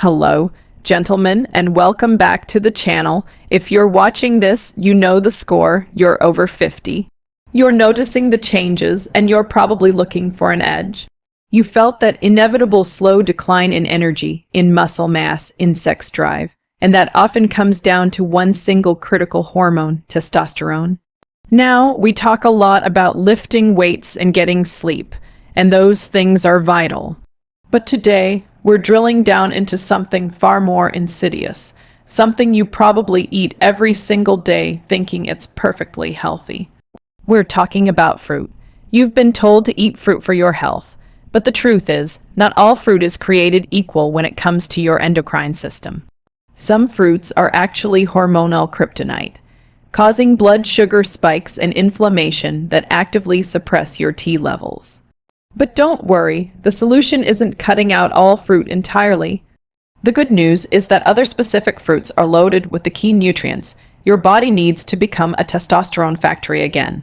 Hello, gentlemen, and welcome back to the channel. If you're watching this, you know the score. You're over 50. You're noticing the changes, and you're probably looking for an edge. You felt that inevitable slow decline in energy, in muscle mass, in sex drive, and that often comes down to one single critical hormone, testosterone. Now, we talk a lot about lifting weights and getting sleep, and those things are vital. But today, we're drilling down into something far more insidious, something you probably eat every single day thinking it's perfectly healthy. We're talking about fruit. You've been told to eat fruit for your health, but the truth is, not all fruit is created equal when it comes to your endocrine system. Some fruits are actually hormonal kryptonite, causing blood sugar spikes and inflammation that actively suppress your T levels. But don't worry, the solution isn't cutting out all fruit entirely. The good news is that other specific fruits are loaded with the key nutrients your body needs to become a testosterone factory again.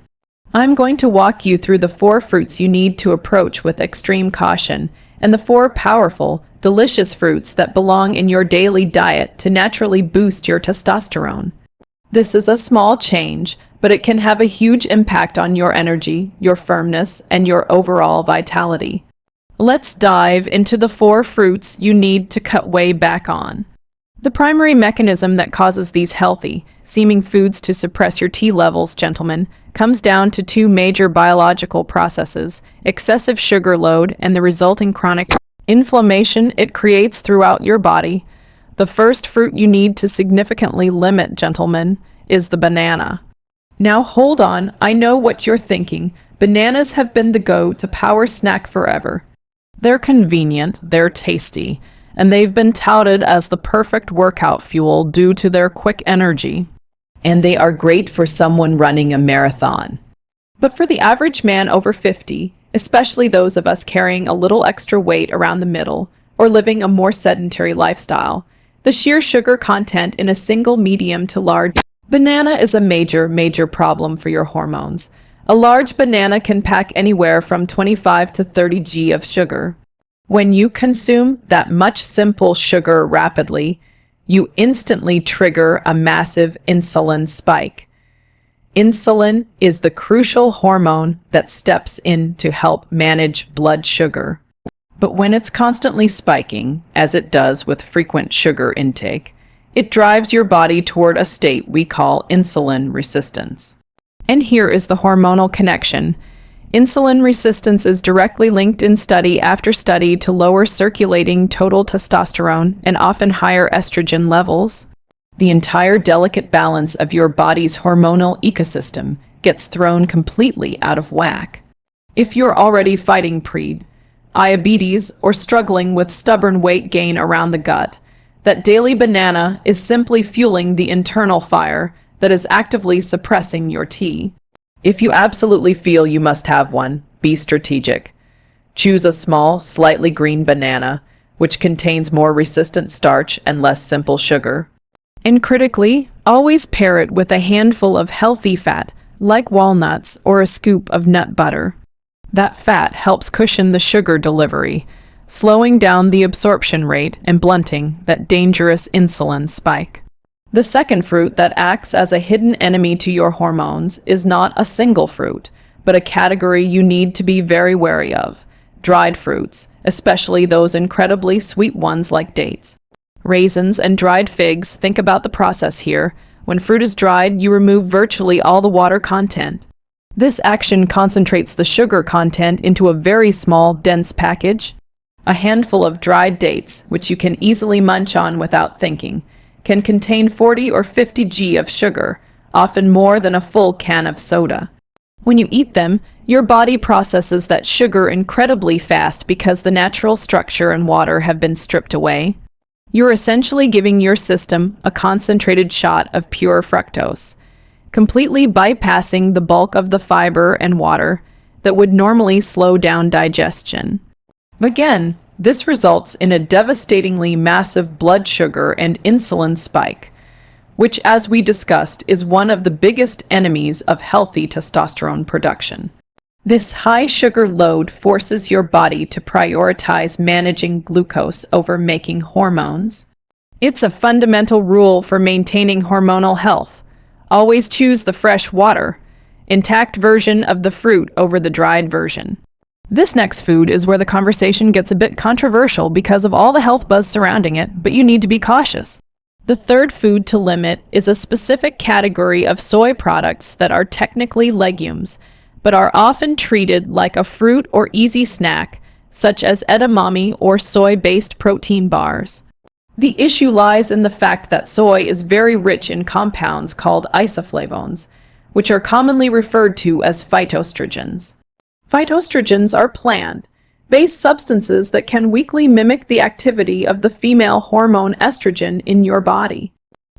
I'm going to walk you through the 4 fruits you need to approach with extreme caution, and the 4 powerful, delicious fruits that belong in your daily diet to naturally boost your testosterone. This is a small change, but it can have a huge impact on your energy, your firmness, and your overall vitality. Let's dive into the 4 fruits you need to cut way back on. The primary mechanism that causes these healthy, seeming foods to suppress your T levels, gentlemen, comes down to 2 major biological processes: excessive sugar load and the resulting chronic inflammation it creates throughout your body. The first fruit you need to significantly limit, gentlemen, is the banana. Now hold on, I know what you're thinking. Bananas have been the go-to power snack forever. They're convenient, they're tasty, and they've been touted as the perfect workout fuel due to their quick energy. And they are great for someone running a marathon. But for the average man over 50, especially those of us carrying a little extra weight around the middle or living a more sedentary lifestyle, the sheer sugar content in a single medium to large banana is a major problem for your hormones. A large banana can pack anywhere from 25 to 30 g of sugar. When you consume that much simple sugar rapidly, you instantly trigger a massive insulin spike. Insulin is the crucial hormone that steps in to help manage blood sugar. But when it's constantly spiking, as it does with frequent sugar intake, it drives your body toward a state we call insulin resistance. And here is the hormonal connection. Insulin resistance is directly linked in study after study to lower circulating total testosterone and often higher estrogen levels. The entire delicate balance of your body's hormonal ecosystem gets thrown completely out of whack. If you're already fighting diabetes or struggling with stubborn weight gain around the gut, that daily banana is simply fueling the internal fire that is actively suppressing your T. If you absolutely feel you must have one, be strategic. Choose a small, slightly green banana, which contains more resistant starch and less simple sugar. And critically, always pair it with a handful of healthy fat, like walnuts or a scoop of nut butter. That fat helps cushion the sugar delivery, slowing down the absorption rate and blunting that dangerous insulin spike. The second fruit that acts as a hidden enemy to your hormones is not a single fruit, but a category you need to be very wary of: dried fruits, especially those incredibly sweet ones like dates, raisins, and dried figs. Think about the process here. When fruit is dried, you remove virtually all the water content. This action concentrates the sugar content into a very small, dense package. A handful of dried dates, which you can easily munch on without thinking, can contain 40 or 50 g of sugar, often more than a full can of soda. When you eat them, your body processes that sugar incredibly fast because the natural structure and water have been stripped away. You're essentially giving your system a concentrated shot of pure fructose, completely bypassing the bulk of the fiber and water that would normally slow down digestion. Again, this results in a devastatingly massive blood sugar and insulin spike, which, as we discussed, is one of the biggest enemies of healthy testosterone production. This high sugar load forces your body to prioritize managing glucose over making hormones. It's a fundamental rule for maintaining hormonal health. Always choose the fresh water, intact version of the fruit over the dried version. This next food is where the conversation gets a bit controversial because of all the health buzz surrounding it, but you need to be cautious. The third food to limit is a specific category of soy products that are technically legumes, but are often treated like a fruit or easy snack, such as edamame or soy-based protein bars. The issue lies in the fact that soy is very rich in compounds called isoflavones, which are commonly referred to as phytoestrogens. Phytoestrogens are plant-based substances that can weakly mimic the activity of the female hormone estrogen in your body.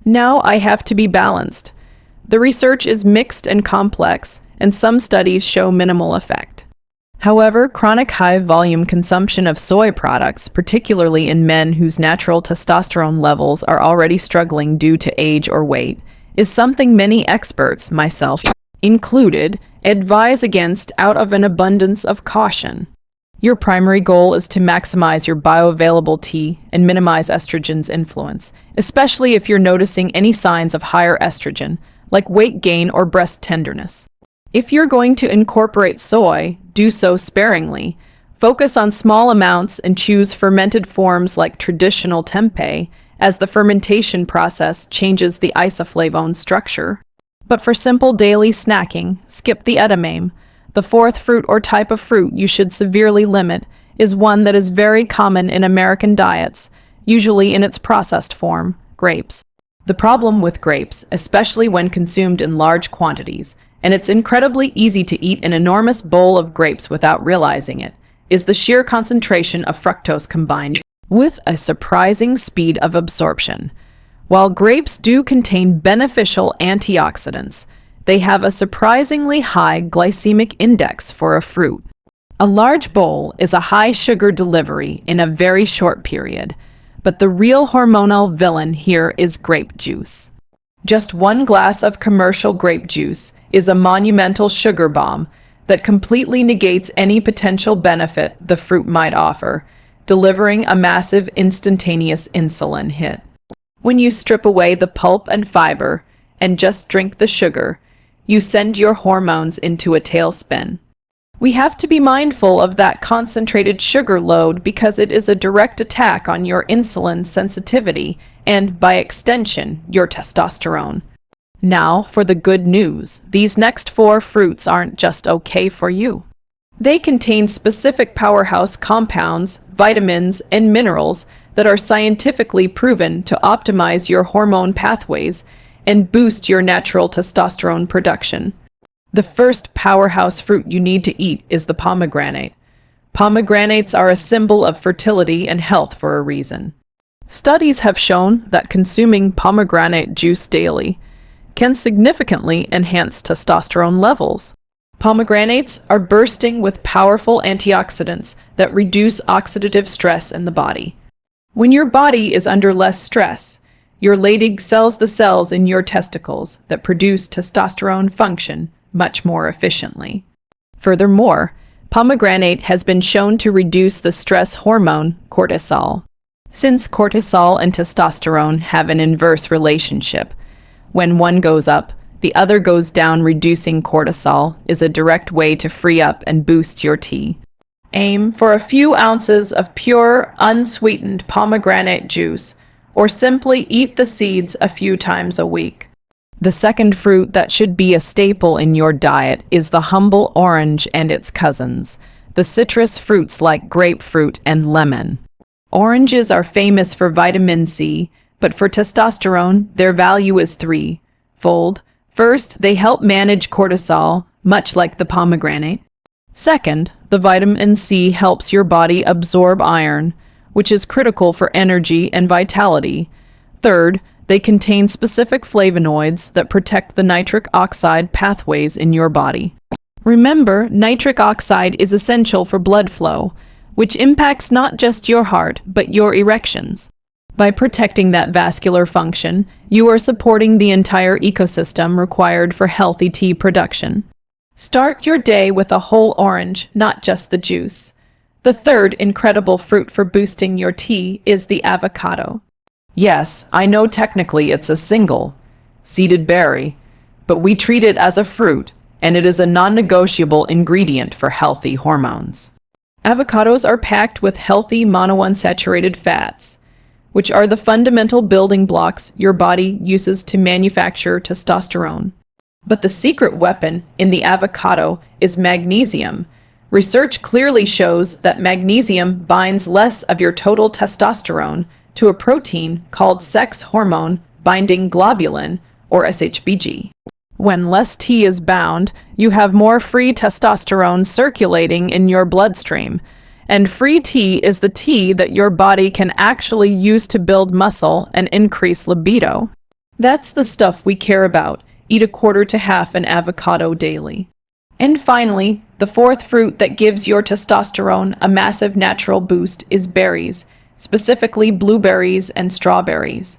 Now I have to be balanced. The research is mixed and complex, and some studies show minimal effect. However, chronic high-volume consumption of soy products, particularly in men whose natural testosterone levels are already struggling due to age or weight, is something many experts, myself included, advise against out of an abundance of caution. Your primary goal is to maximize your bioavailable T and minimize estrogen's influence, especially if you're noticing any signs of higher estrogen, like weight gain or breast tenderness. If you're going to incorporate soy, do so sparingly. Focus on small amounts and choose fermented forms like traditional tempeh, as the fermentation process changes the isoflavone structure. But for simple daily snacking, skip the edamame. The fourth fruit or type of fruit you should severely limit is one that is very common in American diets, usually in its processed form, grapes. The problem with grapes, especially when consumed in large quantities, and it's incredibly easy to eat an enormous bowl of grapes without realizing it, is the sheer concentration of fructose combined with a surprising speed of absorption. While grapes do contain beneficial antioxidants, they have a surprisingly high glycemic index for a fruit. A large bowl is a high sugar delivery in a very short period, but the real hormonal villain here is grape juice. Just one glass of commercial grape juice is a monumental sugar bomb that completely negates any potential benefit the fruit might offer, delivering a massive instantaneous insulin hit. When you strip away the pulp and fiber and just drink the sugar, you send your hormones into a tailspin. We have to be mindful of that concentrated sugar load because it is a direct attack on your insulin sensitivity and, by extension, your testosterone. Now, for the good news. These next four fruits aren't just okay for you. They contain specific powerhouse compounds, vitamins, and minerals that are scientifically proven to optimize your hormone pathways and boost your natural testosterone production. The first powerhouse fruit you need to eat is the pomegranate. Pomegranates are a symbol of fertility and health for a reason. Studies have shown that consuming pomegranate juice daily can significantly enhance testosterone levels. Pomegranates are bursting with powerful antioxidants that reduce oxidative stress in the body. When your body is under less stress, your Leydig sells the cells in your testicles that produce testosterone function much more efficiently. Furthermore, pomegranate has been shown to reduce the stress hormone cortisol. Since cortisol and testosterone have an inverse relationship, when one goes up, the other goes down. Reducing cortisol is a direct way to free up and boost your T. Aim for a few ounces of pure, unsweetened pomegranate juice, or simply eat the seeds a few times a week. The second fruit that should be a staple in your diet is the humble orange and its cousins, the citrus fruits like grapefruit and lemon. Oranges are famous for vitamin C, but for testosterone, their value is threefold. First, they help manage cortisol, much like the pomegranate. Second, the vitamin C helps your body absorb iron, which is critical for energy and vitality. Third, they contain specific flavonoids that protect the nitric oxide pathways in your body. Remember, nitric oxide is essential for blood flow, which impacts not just your heart, but your erections. By protecting that vascular function, you are supporting the entire ecosystem required for healthy T production. Start your day with a whole orange, not just the juice. The third incredible fruit for boosting your tea is the avocado. Yes, I know technically it's a single seeded berry, but we treat it as a fruit, and it is a non-negotiable ingredient for healthy hormones. Avocados are packed with healthy monounsaturated fats, which are the fundamental building blocks your body uses to manufacture testosterone. But the secret weapon in the avocado is magnesium. Research clearly shows that magnesium binds less of your total testosterone to a protein called sex hormone binding globulin, or SHBG. When less T is bound, you have more free testosterone circulating in your bloodstream. And free T is the T that your body can actually use to build muscle and increase libido. That's the stuff we care about. Eat a quarter to half an avocado daily. And finally, the fourth fruit that gives your testosterone a massive natural boost is berries, specifically blueberries and strawberries.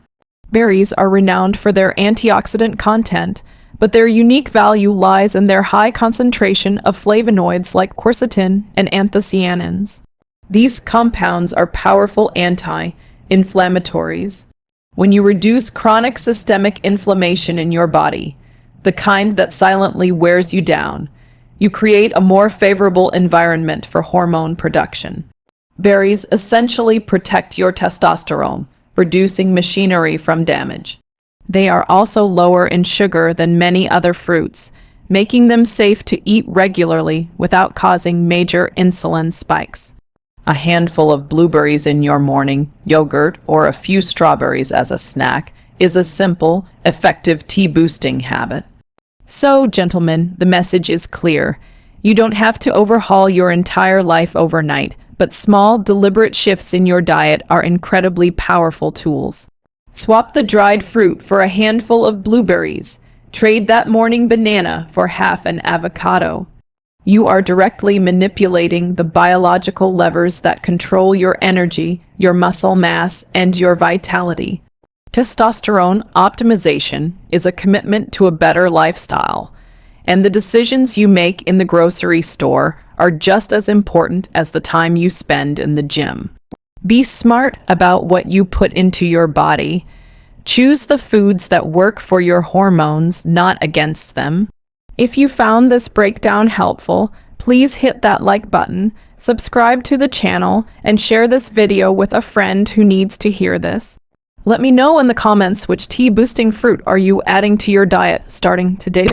Berries are renowned for their antioxidant content, but their unique value lies in their high concentration of flavonoids like quercetin and anthocyanins. These compounds are powerful anti-inflammatories. When you reduce chronic systemic inflammation in your body, the kind that silently wears you down, you create a more favorable environment for hormone production. Berries essentially protect your testosterone, reducing machinery from damage. They are also lower in sugar than many other fruits, making them safe to eat regularly without causing major insulin spikes. A handful of blueberries in your morning yogurt or a few strawberries as a snack is a simple, effective tea-boosting habit. So, gentlemen, the message is clear. You don't have to overhaul your entire life overnight, but small, deliberate shifts in your diet are incredibly powerful tools. Swap the dried fruit for a handful of blueberries. Trade that morning banana for half an avocado. You are directly manipulating the biological levers that control your energy, your muscle mass, and your vitality. Testosterone optimization is a commitment to a better lifestyle, and the decisions you make in the grocery store are just as important as the time you spend in the gym. Be smart about what you put into your body. Choose the foods that work for your hormones, not against them. If you found this breakdown helpful, please hit that like button, subscribe to the channel, and share this video with a friend who needs to hear this. Let me know in the comments which tea-boosting fruit are you adding to your diet starting today.